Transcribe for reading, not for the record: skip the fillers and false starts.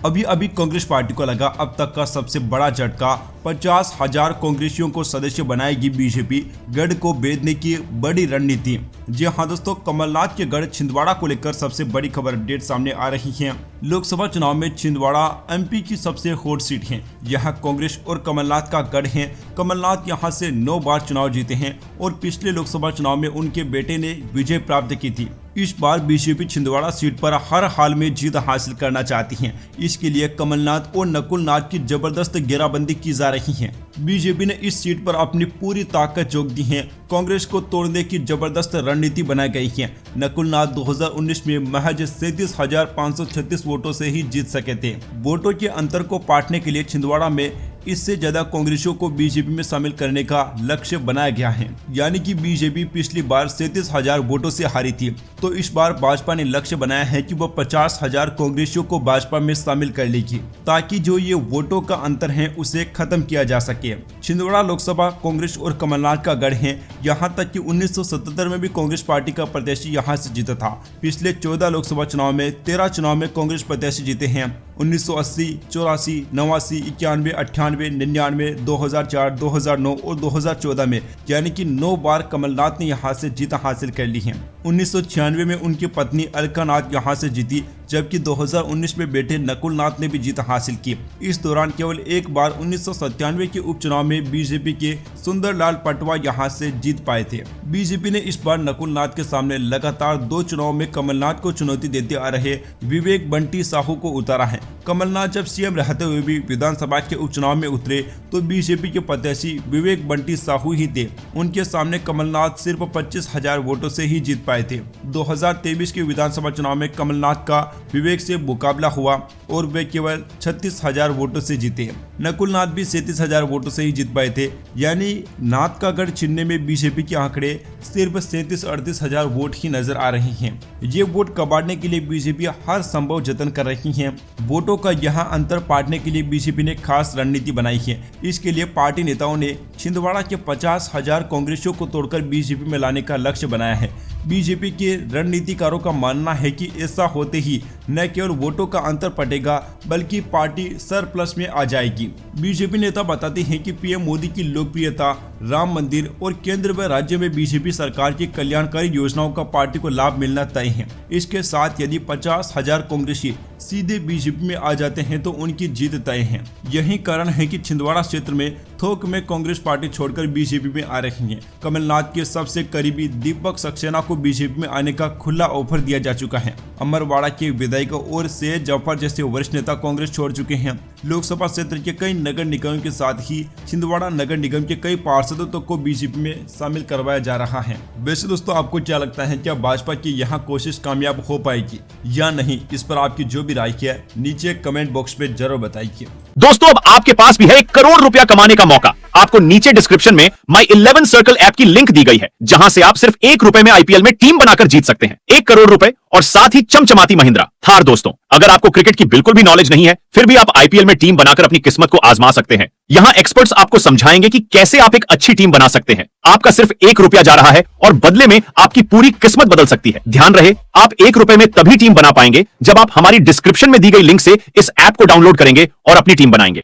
अभी अभी कांग्रेस पार्टी को लगा अब तक का सबसे बड़ा झटका। 50,000 कांग्रेसियों को सदस्य बनाएगी बीजेपी, गढ़ को बेचने की बड़ी रणनीति। जी हाँ दोस्तों, कमलनाथ के गढ़ छिंदवाड़ा को लेकर सबसे बड़ी खबर अपडेट सामने आ रही है। लोकसभा चुनाव में छिंदवाड़ा एमपी की सबसे हॉट सीट है। यहाँ कांग्रेस और कमलनाथ का गढ़ है। कमलनाथ यहाँ से 9 बार चुनाव जीते हैं और पिछले लोकसभा चुनाव में उनके बेटे ने विजय प्राप्त की थी। इस बार बीजेपी छिंदवाड़ा सीट पर हर हाल में जीत हासिल करना चाहती है। इसके लिए कमलनाथ और नकुल नाथ की जबरदस्त घेराबंदी की जा रही है। बीजेपी ने इस सीट पर अपनी पूरी ताकत झोंक दी है। कांग्रेस को तोड़ने की जबरदस्त रणनीति बनाई गई है। नकुल नाथ 2019 में महज 37,536 वोटों से ही जीत सके थे। वोटों के अंतर को पाटने के लिए छिंदवाड़ा में इससे ज्यादा कांग्रेसियों को बीजेपी में शामिल करने का लक्ष्य बनाया गया है। यानी कि बीजेपी पिछली बार 37,000 वोटों से हारी थी, तो इस बार भाजपा ने लक्ष्य बनाया है कि वह 50,000 कांग्रेसियों को भाजपा में शामिल कर लेगी, ताकि जो ये वोटों का अंतर है उसे खत्म किया जा सके। छिंदवाड़ा लोकसभा कांग्रेस और कमलनाथ का गढ़ है। यहाँ तक कि 1977 में भी कांग्रेस पार्टी का प्रत्याशी यहाँ से जीता था। पिछले 14 लोकसभा चुनाव में 13 चुनाव में कांग्रेस प्रत्याशी जीते हैं। 1980, 84, 89, 91, 98, 99, 2004, 2009 और 2014 में, यानी कि 9 बार कमलनाथ ने यहां से जीत हासिल कर ली है। 1996 में उनकी पत्नी अलका नाथ यहां से जीती, जबकि 2019 में बेटे नकुल नाथ ने भी जीत हासिल की। इस दौरान केवल एक बार 1997 के उपचुनाव में बीजेपी के सुंदरलाल पटवा यहां से जीत पाए थे। बीजेपी ने इस बार नकुल नाथ के सामने लगातार 2 चुनाव में कमलनाथ को चुनौती देते आ रहे विवेक बंटी साहू को उतारा है। कमलनाथ जब सीएम रहते हुए भी विधानसभा के उपचुनाव में उतरे तो बीजेपी के प्रत्याशी विवेक बंटी साहू ही थे। उनके सामने कमलनाथ सिर्फ 25,000 वोटों से ही जीत पाए थे। 2023 के विधानसभा चुनाव में कमलनाथ का विवेक से मुकाबला हुआ और वे केवल 36,000 वोटों से जीते। नकुल नाथ भी 37,000 वोटों से ही जीत पाए थे। यानी नाथ का गढ़ छीनने में बीजेपी के आंकड़े सिर्फ 37-38,000 वोट ही नजर आ रहे हैं। ये वोट कबाड़ने के लिए बीजेपी हर संभव जतन कर रही है। वोटों का यहाँ अंतर पाटने के लिए बीजेपी ने खास रणनीति बनाई है। इसके लिए पार्टी नेताओं ने छिंदवाड़ा के 50,000 कांग्रेसियों को तोड़कर बीजेपी में लाने का लक्ष्य बनाया है। बीजेपी के रणनीतिकारों का मानना है कि ऐसा होते ही न केवल वोटों का अंतर पटेगा, बल्कि पार्टी सरप्लस में आ जाएगी। बीजेपी नेता बताते हैं कि पीएम मोदी की लोकप्रियता, राम मंदिर और केंद्र व राज्य में बीजेपी सरकार की कल्याणकारी योजनाओं का पार्टी को लाभ मिलना तय है। इसके साथ यदि 50,000 कांग्रेसी सीधे बीजेपी में आ जाते हैं तो उनकी जीत तय है। यही कारण है कि छिंदवाड़ा क्षेत्र में थोक में कांग्रेस पार्टी छोड़कर बीजेपी में आ रही है। कमलनाथ के सबसे करीबी दीपक सक्सेना को बीजेपी में आने का खुला ऑफर दिया जा चुका है। अमरवाड़ा के विधायक और सैयद जफर जैसे वरिष्ठ नेता कांग्रेस छोड़ चुके हैं। लोकसभा क्षेत्र के कई नगर निगम के साथ ही छिंदवाड़ा नगर निगम के कई पार्षदों तक को बीजेपी में शामिल करवाया जा रहा है। वैसे दोस्तों, आपको क्या लगता है, क्या भाजपा की यहाँ कोशिश कामयाब हो पाएगी या नहीं? इस पर आपकी जो भी राय है नीचे कमेंट बॉक्स में जरूर बताइए। दोस्तों, अब आपके पास भी है 1 करोड़ रुपया कमाने का मौका। आपको नीचे डिस्क्रिप्शन में माई 11 सर्कल ऐप की लिंक दी गई है, जहां से आप सिर्फ 1 रुपए में आईपीएल में टीम बनाकर जीत सकते हैं 1 करोड़ रुपए और साथ ही चमचमाती महिंद्रा थार। दोस्तों, अगर आपको क्रिकेट की बिल्कुल भी नॉलेज नहीं है, फिर भी आप आईपीएल में टीम बनाकर अपनी किस्मत को आजमा सकते हैं। यहाँ एक्सपर्ट्स आपको समझाएंगे कि कैसे आप एक अच्छी टीम बना सकते हैं। आपका सिर्फ 1 रुपया जा रहा है और बदले में आपकी पूरी किस्मत बदल सकती है। ध्यान रहे, आप 1 रुपए में तभी टीम बना पाएंगे जब आप हमारी डिस्क्रिप्शन में दी गई लिंक से इस ऐप को डाउनलोड करेंगे और अपनी टीम बनाएंगे।